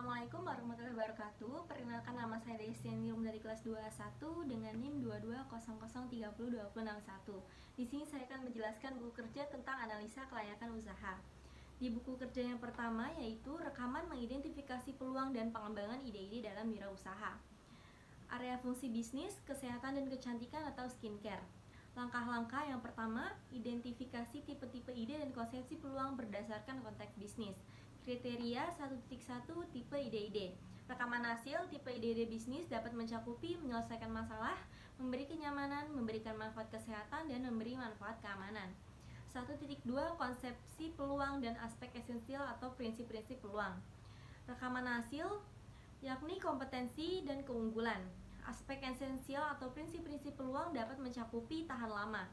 Assalamualaikum warahmatullahi wabarakatuh. Perkenalkan, nama saya Destinium dari kelas 21 dengan NIM 2200302061. Di sini saya akan menjelaskan buku kerja tentang analisa kelayakan usaha. Di buku kerja yang pertama yaitu rekaman mengidentifikasi peluang dan pengembangan ide-ide dalam wirausaha. Area fungsi bisnis, kesehatan dan kecantikan atau skincare. Langkah-langkah yang pertama, identifikasi tipe-tipe ide dan konsepsi peluang berdasarkan konteks bisnis. Kriteria 1.1 tipe ide-ide. Rekaman hasil tipe ide-ide bisnis dapat mencakupi menyelesaikan masalah, memberi kenyamanan, memberikan manfaat kesehatan, dan memberi manfaat keamanan. 1.2 konsepsi peluang dan aspek esensial atau prinsip-prinsip peluang. Rekaman hasil yakni kompetensi dan keunggulan. Aspek esensial atau prinsip-prinsip peluang dapat mencakupi tahan lama.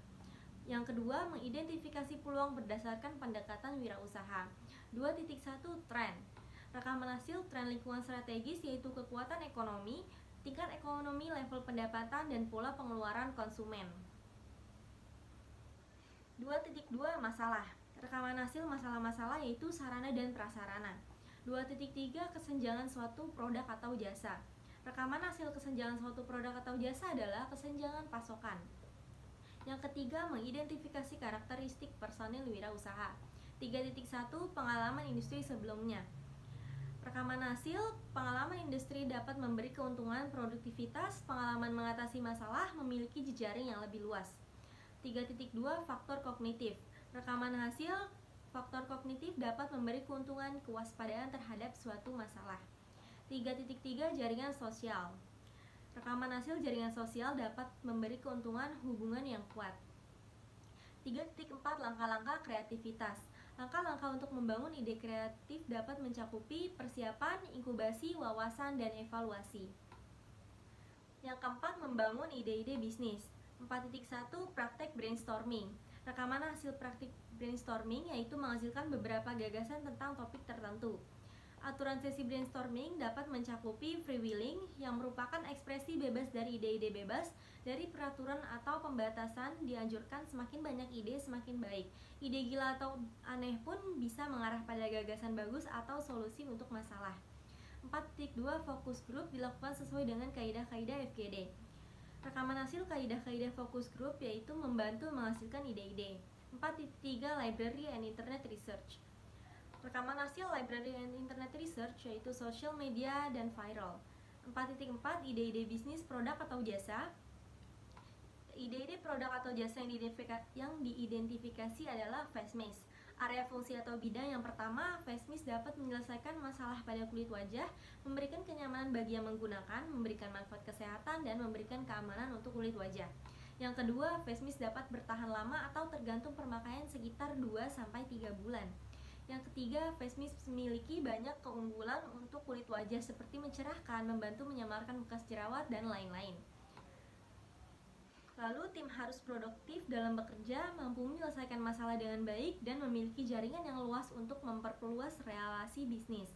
Yang kedua, mengidentifikasi peluang berdasarkan pendekatan wirausaha. 2.1 tren. Rekaman hasil tren lingkungan strategis yaitu kekuatan ekonomi, tingkat ekonomi, level pendapatan, dan pola pengeluaran konsumen. 2.2 masalah. Rekaman hasil masalah-masalah yaitu sarana dan prasarana. 2.3 kesenjangan suatu produk atau jasa. Rekaman hasil kesenjangan suatu produk atau jasa adalah kesenjangan pasokan. Yang ketiga, mengidentifikasi karakteristik personil wirausaha. 3.1 pengalaman industri sebelumnya. Rekaman hasil pengalaman industri dapat memberi keuntungan produktivitas, pengalaman mengatasi masalah, memiliki jejaring yang lebih luas. 3.2 faktor kognitif. Rekaman hasil faktor kognitif dapat memberi keuntungan kewaspadaan terhadap suatu masalah. 3.3 jaringan sosial. Rekaman hasil jaringan sosial dapat memberi keuntungan hubungan yang kuat. 3.4 langkah-langkah kreativitas. Langkah-langkah untuk membangun ide kreatif dapat mencakupi persiapan, inkubasi, wawasan, dan evaluasi. Yang keempat, membangun ide-ide bisnis. 4.1 praktek brainstorming. Rekaman hasil praktik brainstorming yaitu menghasilkan beberapa gagasan tentang topik tertentu. Aturan sesi brainstorming dapat mencakupi freewheeling yang merupakan ekspresi bebas dari ide-ide bebas. Dari peraturan atau pembatasan dianjurkan semakin banyak ide semakin baik. Ide gila atau aneh pun bisa mengarah pada gagasan bagus atau solusi untuk masalah. 4.2 fokus group dilakukan sesuai dengan kaidah-kaidah FGD. Rekaman hasil kaidah-kaidah fokus group yaitu membantu menghasilkan ide-ide. 4.3 library and internet research. Rekaman hasil library and internet research yaitu social media dan viral. 4.4 ide-ide bisnis produk atau jasa. Ide-ide produk atau jasa yang diidentifikasi adalah FASMIS. Area fungsi atau bidang yang pertama, FASMIS dapat menyelesaikan masalah pada kulit wajah, memberikan kenyamanan bagi yang menggunakan, memberikan manfaat kesehatan, dan memberikan keamanan untuk kulit wajah. Yang kedua, FASMIS dapat bertahan lama atau tergantung pemakaian sekitar 2-3 bulan. Yang ketiga, FASMIS memiliki banyak keunggulan untuk kulit wajah seperti mencerahkan, membantu menyamarkan bekas jerawat, dan lain-lain. Lalu, tim harus produktif dalam bekerja, mampu menyelesaikan masalah dengan baik, dan memiliki jaringan yang luas untuk memperluas relasi bisnis.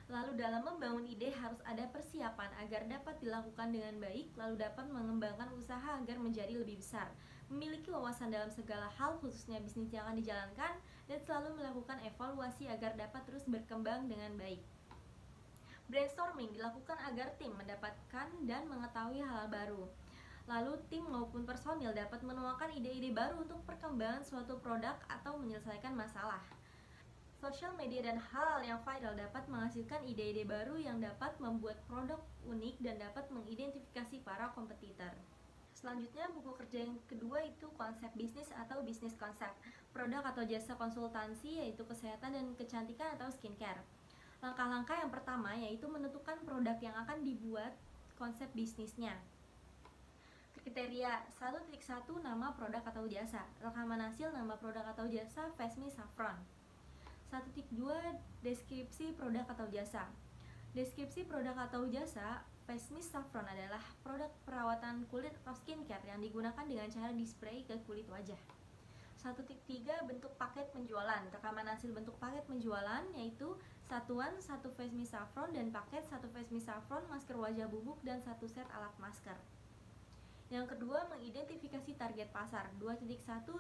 Lalu, dalam membangun ide harus ada persiapan agar dapat dilakukan dengan baik, lalu dapat mengembangkan usaha agar menjadi lebih besar, memiliki wawasan dalam segala hal khususnya bisnis yang akan dijalankan, dan selalu melakukan evaluasi agar dapat terus berkembang dengan baik. Brainstorming dilakukan agar tim mendapatkan dan mengetahui hal baru. Lalu tim maupun personil dapat menuangkan ide-ide baru untuk perkembangan suatu produk atau menyelesaikan masalah. Sosial media dan hal yang viral dapat menghasilkan ide-ide baru yang dapat membuat produk unik dan dapat mengidentifikasi para kompetitor. Selanjutnya, buku kerja yang kedua itu konsep bisnis atau bisnis konsep. Produk atau jasa konsultansi yaitu kesehatan dan kecantikan atau skincare. Langkah-langkah yang pertama yaitu menentukan produk yang akan dibuat konsep bisnisnya. Kriteria 1.1 nama produk atau jasa. Rekaman hasil nama produk atau jasa FASMIS Saffron. 1.2 deskripsi produk atau jasa. Deskripsi produk atau jasa FASMIS Saffron adalah produk perawatan kulit atau skincare yang digunakan dengan cara dispray ke kulit wajah. 1.3 bentuk paket penjualan. Rekaman hasil bentuk paket penjualan yaitu satuan 1 FASMIS Saffron dan paket 1 FASMIS Saffron, masker wajah bubuk, dan 1 set alat masker. Yang kedua, mengidentifikasi target pasar. 2.1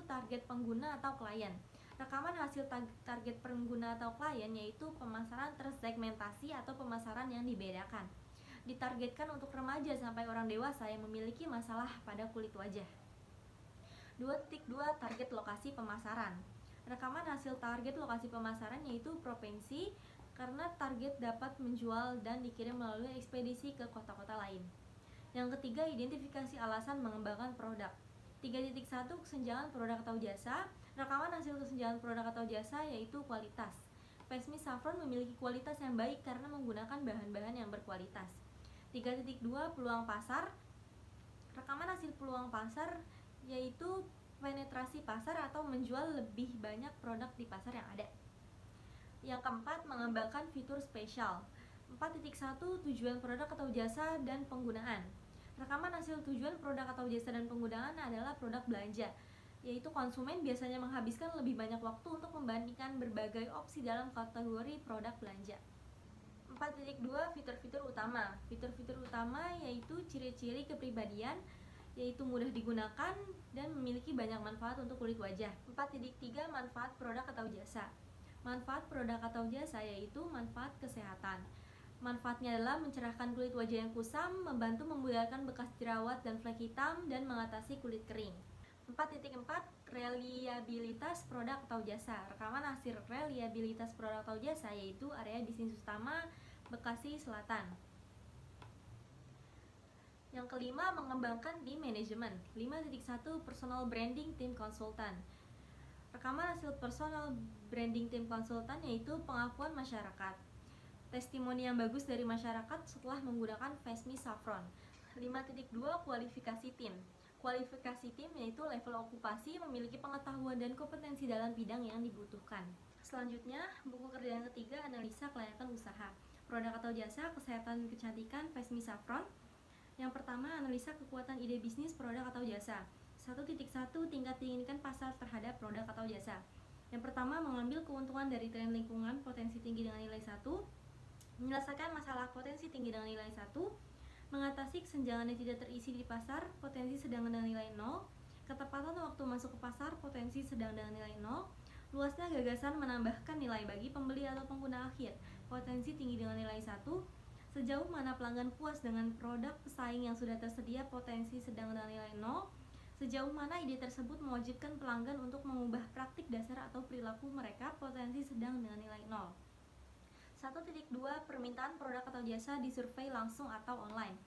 target pengguna atau klien. Rekaman hasil target pengguna atau klien yaitu pemasaran tersegmentasi atau pemasaran yang dibedakan. Ditargetkan untuk remaja sampai orang dewasa yang memiliki masalah pada kulit wajah. 2.2 Target lokasi pemasaran. Rekaman hasil target lokasi pemasaran yaitu provinsi, karena target dapat menjual dan dikirim melalui ekspedisi ke kota-kota lain. Yang ketiga, identifikasi alasan mengembangkan produk. 3.1 Kesenjangan produk atau jasa. Rekaman hasil kesenjangan produk atau jasa yaitu kualitas. Fashmi Saffron memiliki kualitas yang baik karena menggunakan bahan-bahan yang berkualitas. 3.2 Peluang pasar. Rekaman hasil peluang pasar yaitu penetrasi pasar atau menjual lebih banyak produk di pasar yang ada. Yang keempat, mengembangkan fitur spesial. 4.1 Tujuan produk atau jasa dan penggunaan. Rekaman hasil tujuan produk atau jasa dan penggunaan adalah produk belanja, yaitu konsumen biasanya menghabiskan lebih banyak waktu untuk membandingkan berbagai opsi dalam kategori produk belanja. 4.2 Fitur-fitur utama. Fitur-fitur utama yaitu ciri-ciri kepribadian, yaitu mudah digunakan dan memiliki banyak manfaat untuk kulit wajah. 4.3 Manfaat produk atau jasa. Manfaat produk atau jasa yaitu manfaat kesehatan. Manfaatnya adalah mencerahkan kulit wajah yang kusam, membantu membudarkan bekas jerawat dan flek hitam, dan mengatasi kulit kering. 4.4 Reliabilitas produk atau jasa. Rekaman hasil reliabilitas produk atau jasa yaitu area bisnis utama Bekasi Selatan. Yang kelima, mengembangkan tim manajemen. 5.1 Personal branding tim konsultan. Rekaman hasil personal branding tim konsultan yaitu pengakuan masyarakat, testimoni yang bagus dari masyarakat setelah menggunakan Fashmi Saffron. 5.2 Kualifikasi tim. Kualifikasi tim yaitu level okupasi, memiliki pengetahuan dan kompetensi dalam bidang yang dibutuhkan. Selanjutnya, buku kerja yang ketiga, analisa kelayakan usaha. Produk atau jasa, kesehatan dan kecantikan, Fashmi Saffron. Yang pertama, analisa kekuatan ide bisnis produk atau jasa. 1.1 Tingkat diinginkan pasar terhadap produk atau jasa. Yang pertama, mengambil keuntungan dari tren lingkungan, potensi tinggi dengan nilai 1. Menyelesaikan masalah, potensi tinggi dengan nilai 1. Mengatasi kesenjangan yang tidak terisi di pasar, potensi sedang dengan nilai 0. Ketepatan waktu masuk ke pasar, potensi sedang dengan nilai 0. Luasnya gagasan menambahkan nilai bagi pembeli atau pengguna akhir, potensi tinggi dengan nilai 1. Sejauh mana pelanggan puas dengan produk pesaing yang sudah tersedia, potensi sedang dengan nilai 0. Sejauh mana ide tersebut mewajibkan pelanggan untuk mengubah praktik dasar atau perilaku mereka, potensi sedang dengan nilai 0. 1.2 Permintaan produk atau jasa disurvei langsung atau online.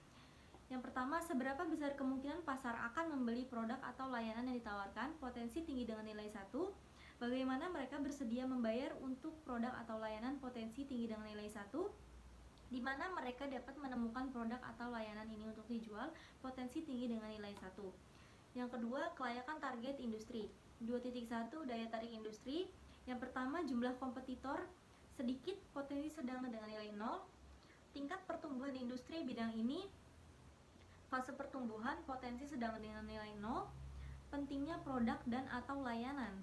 Yang pertama, seberapa besar kemungkinan pasar akan membeli produk atau layanan yang ditawarkan, potensi tinggi dengan nilai 1. Bagaimana mereka bersedia membayar untuk produk atau layanan, potensi tinggi dengan nilai 1. Di mana mereka dapat menemukan produk atau layanan ini untuk dijual, potensi tinggi dengan nilai 1. Yang kedua, kelayakan target industri. 2.1 Daya tarik industri. Yang pertama, jumlah kompetitor sedikit, potensi sedang dengan nilai 0. Tingkat pertumbuhan industri bidang ini, fase pertumbuhan, potensi sedang dengan nilai 0. Pentingnya produk dan atau layanan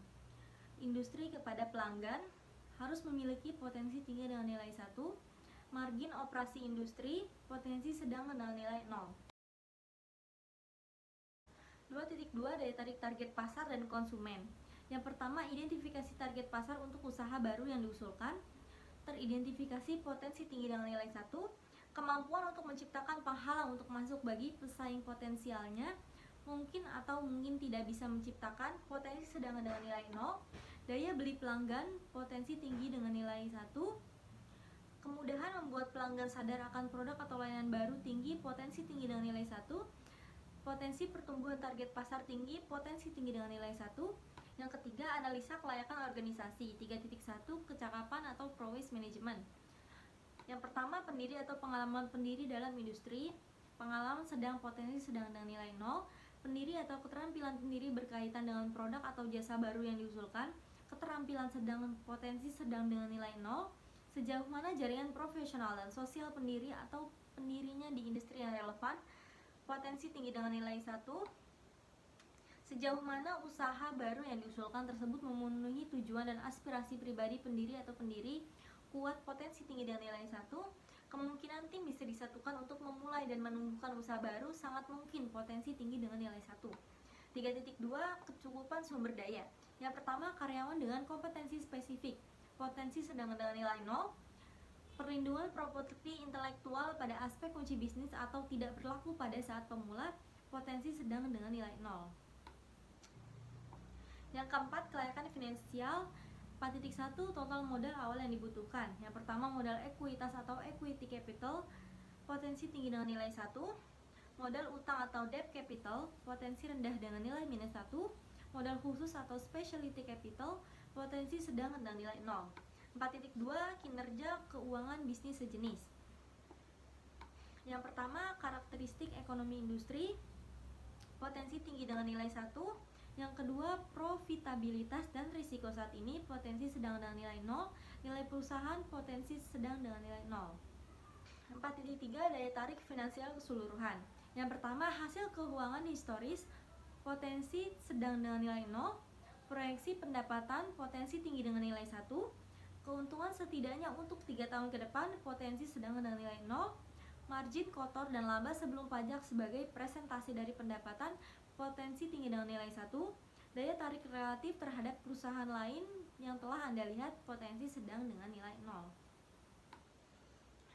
industri kepada pelanggan, harus memiliki potensi tinggi dengan nilai 1. Margin operasi industri, potensi sedang dengan nilai 0. 2.2 Daya tarik target pasar dan konsumen. Yang pertama, identifikasi target pasar untuk usaha baru yang diusulkan. Teridentifikasi potensi tinggi dengan nilai 1. Kemampuan untuk menciptakan penghalang untuk masuk bagi pesaing potensialnya, mungkin atau mungkin tidak bisa menciptakan, potensi sedang dengan nilai 0. Daya beli pelanggan, potensi tinggi dengan nilai 1. Kemudahan membuat pelanggan sadar akan produk atau layanan baru, tinggi, potensi tinggi dengan nilai 1. Potensi pertumbuhan target pasar tinggi, potensi tinggi dengan nilai 1. Yang ketiga, analisa kelayakan organisasi. 3.1 Kecakapan atau prowess management. Yang pertama, pendiri atau pengalaman pendiri dalam industri. Pengalaman sedang, potensi sedang dengan nilai 0. Pendiri atau keterampilan pendiri berkaitan dengan produk atau jasa baru yang diusulkan. Keterampilan sedang, potensi sedang dengan nilai 0. Sejauh mana jaringan profesional dan sosial pendiri atau pendirinya di industri yang relevan, potensi tinggi dengan nilai 1. Sejauh mana usaha baru yang diusulkan tersebut memenuhi tujuan dan aspirasi pribadi pendiri atau pendiri, kuat, potensi tinggi dengan nilai 1. Kemungkinan tim bisa disatukan untuk memulai dan menumbuhkan usaha baru, sangat mungkin, potensi tinggi dengan nilai 1. 3.2 Kecukupan sumber daya. Yang pertama, karyawan dengan kompetensi spesifik, potensi sedang dengan nilai 0. Perlindungan properti intelektual pada aspek kunci bisnis atau tidak berlaku pada saat pemula, potensi sedang dengan nilai 0. Yang keempat, kelayakan finansial. 4.1 total modal awal yang dibutuhkan. Yang pertama, modal ekuitas atau equity capital, potensi tinggi dengan nilai 1. Modal utang atau debt capital, potensi rendah dengan nilai minus 1. Modal khusus atau specialty capital, potensi sedang dengan nilai 0. 4.2 kinerja keuangan bisnis sejenis. Yang pertama, karakteristik ekonomi industri, potensi tinggi dengan nilai 1. Yang kedua, profitabilitas dan risiko saat ini, potensi sedang dengan nilai 0. Nilai perusahaan, potensi sedang dengan nilai 0. 4.3 daya tarik finansial keseluruhan. Yang pertama, hasil keuangan historis, potensi sedang dengan nilai 0. Proyeksi pendapatan, potensi tinggi dengan nilai 1. Keuntungan setidaknya untuk 3 tahun ke depan, potensi sedang dengan nilai 0. Margin kotor dan laba sebelum pajak sebagai presentasi dari pendapatan, potensi tinggi dengan nilai 1. Daya tarik relatif terhadap perusahaan lain yang telah Anda lihat, potensi sedang dengan nilai 0.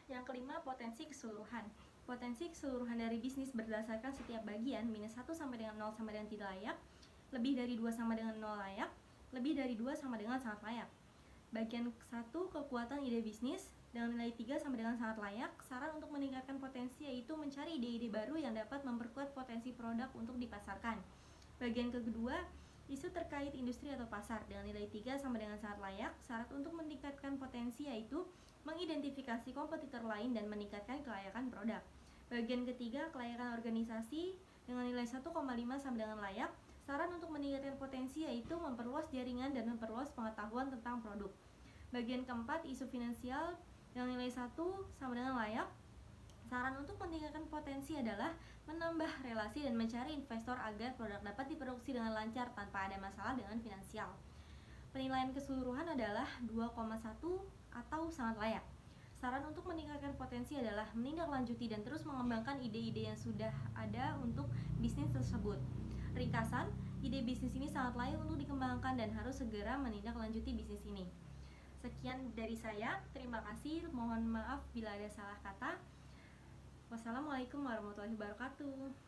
Yang kelima, potensi keseluruhan. Potensi keseluruhan dari bisnis berdasarkan setiap bagian, minus 1 sampai dengan 0 sama dengan tidak layak, lebih dari 2 sama dengan 0 layak, lebih dari 2 sama dengan sangat layak. Bagian 1, kekuatan ide bisnis, dengan nilai 3 sama dengan sangat layak. Saran untuk meningkatkan potensi yaitu mencari ide-ide baru yang dapat memperkuat potensi produk untuk dipasarkan. Bagian kedua, isu terkait industri atau pasar, dengan nilai 3 sama dengan sangat layak. Syarat untuk meningkatkan potensi yaitu mengidentifikasi kompetitor lain dan meningkatkan kelayakan produk. Bagian ketiga, kelayakan organisasi, dengan nilai 1,5 sama dengan layak. Saran untuk meningkatkan potensi yaitu memperluas jaringan dan memperluas pengetahuan tentang produk. Bagian keempat, isu finansial, dengan nilai 1 sama dengan layak. Saran untuk meningkatkan potensi adalah menambah relasi dan mencari investor agar produk dapat diproduksi dengan lancar tanpa ada masalah dengan finansial. Penilaian keseluruhan adalah 2,1 atau sangat layak. Saran untuk meningkatkan potensi adalah menindaklanjuti dan terus mengembangkan ide-ide yang sudah ada untuk bisnis tersebut. Ringkasan, ide bisnis ini sangat layak untuk dikembangkan dan harus segera menindaklanjuti bisnis ini. Sekian dari saya, terima kasih, mohon maaf bila ada salah kata. Wassalamualaikum warahmatullahi wabarakatuh.